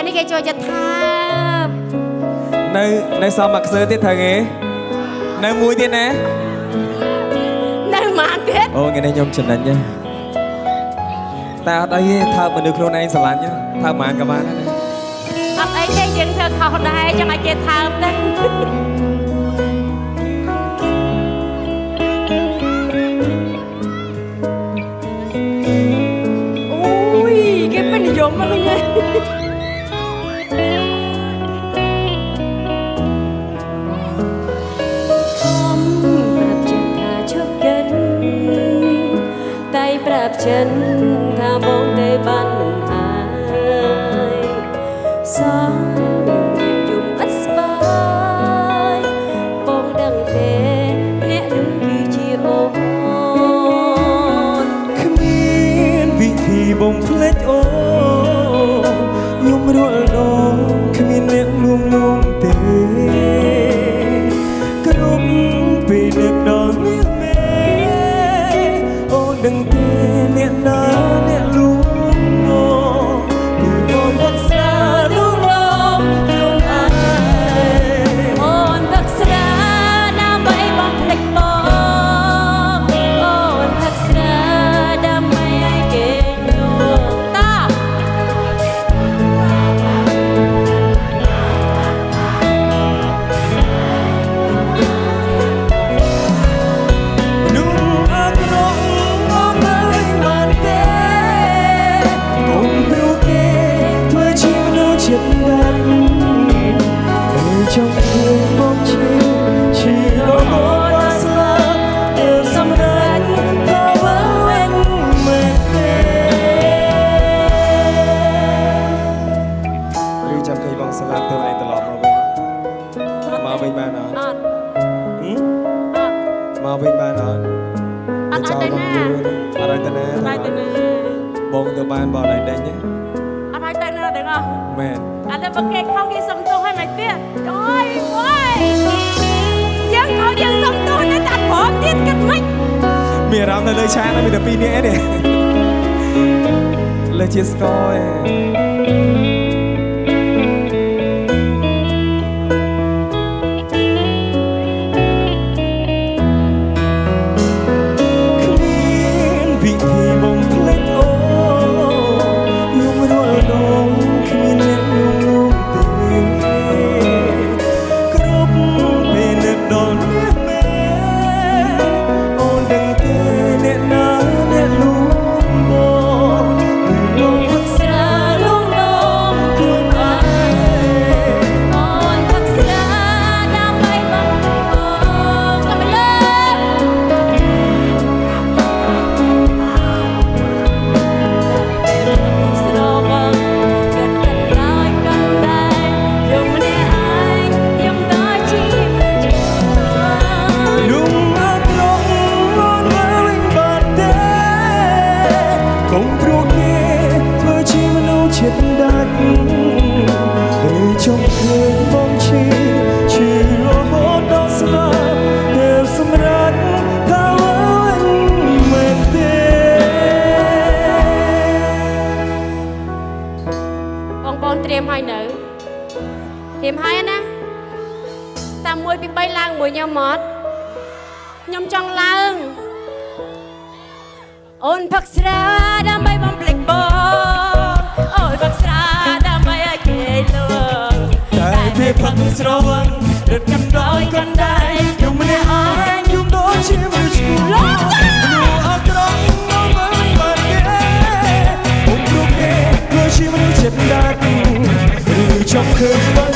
នេះគេចូលចិត្តថានៅសមមកសើទៀតថើគេនៅមួយទៀតណានៅម៉ានទៀតអូថ្ងៃនេះខ្ញុំចំណេញទេតែអត់អីទេថើមនុស្សខ្លួនឯងស្រឡាញ់ថើម៉ានក៏បានដែរអត់អីទេយើងធ្វើខុសដែរចង់ឲ្យគេថើបទៅអូយគេពេញនិយមមកវិញប្រាប់ចិនថាបងទេបានហើយសោះយំអត់ស្បាយបងដឹងទេអ្នកនឹងគឺជាអូនគ្មានវិធីបំភ្លេចអូខ្ញុំរាល់ដងគ្មានអ្នកលួងលោមទេគ្រប់ពេលនឹកដល់វាមេអូនដឹងទេអ្នកណាអ្នកលួងលោមគឺអូនបាក់ស្រាលួងលោមខ្លួនឯងអូនបាក់ស្រាដើម្បីបំភ្លេចបងអូនបាក់ស្រាដើម្បីឲ្យគេលួងតោះចង់ឃើញបងឈឺឈឺរហូតដល់ស្លាប់ទើបសម្រេចថាវិញមែនទេឬចាំឃើញបងស្លាប់ទៅឯងត្រឡប់មកវិញបានអត់អត់មកវិញបានអត់អត់ទៅណាអត់ទៅណាបងទៅបានបងឲ្យដេញទេអត់ឲ្យទៅណាទាំងអស់មែនឥឡូវបើគេខំគេសុំទោសឲ្យមិនទៀតអូយយើងខំយើងសុំទោសតែអត់ព្រមទៀតគិតមិនមានអារម្មណ៍នៅលើឆាកមានតែ2នាក់ទេលើជាស្គរឯងចង់ឃើញបងឈឺឈឺរហូតដល់ស្លាប់ទើបសម្រេចថាវិញមែនទេបងប្អូនត្រៀមហើយនៅត្រៀមហើយណាតាម1 2 3ឡើងមួយខ្ញុំមកខ្ញុំចង់ឡើងអូនផឹកស្រាដើម្បីបំភ្លេចបងអូនផឹកស្រាដើម្បីឲ្យគេលួងតែពេលផឹកស្រវឹងរត់កាន់ដល់កាន់ដែរយំម្នាក់ឯងយំដូចជាមនុស្សឈួលមនុស្សអត់ត្រង់មកមិនបានទេពុកគ្រប់គេដូចជាមនុស្សចិត្តដាច់ឬចង់ឃើញបង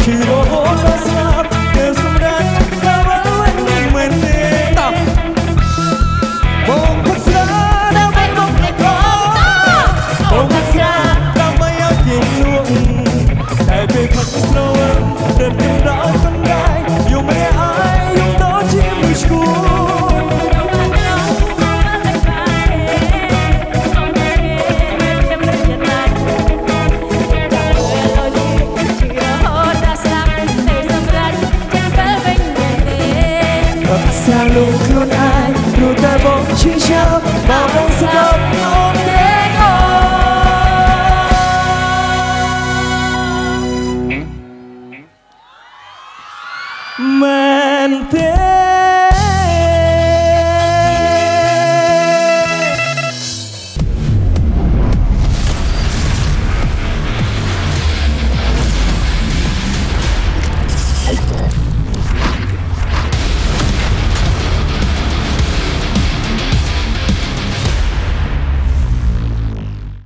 ឈឺរហូតដល់ស្លាប់ទើបសម្រេចថាវិញមែនទេតោះបងផឹកស្រាដើម្បីបំភ្លេចបងផឹកស្រាដើម្បីឲ្យគេលួងតែពេលផឹកស្រវឹងរត់កាន់ដល់កាន់ដែរយំម្នាក់ឯងយំដូចជាមនុស្សឈួលសាលោកខ្លួនឯងព្រោះតែបងឈឺចាប់បងស្ដាប់អូនទេអូ មែនទេ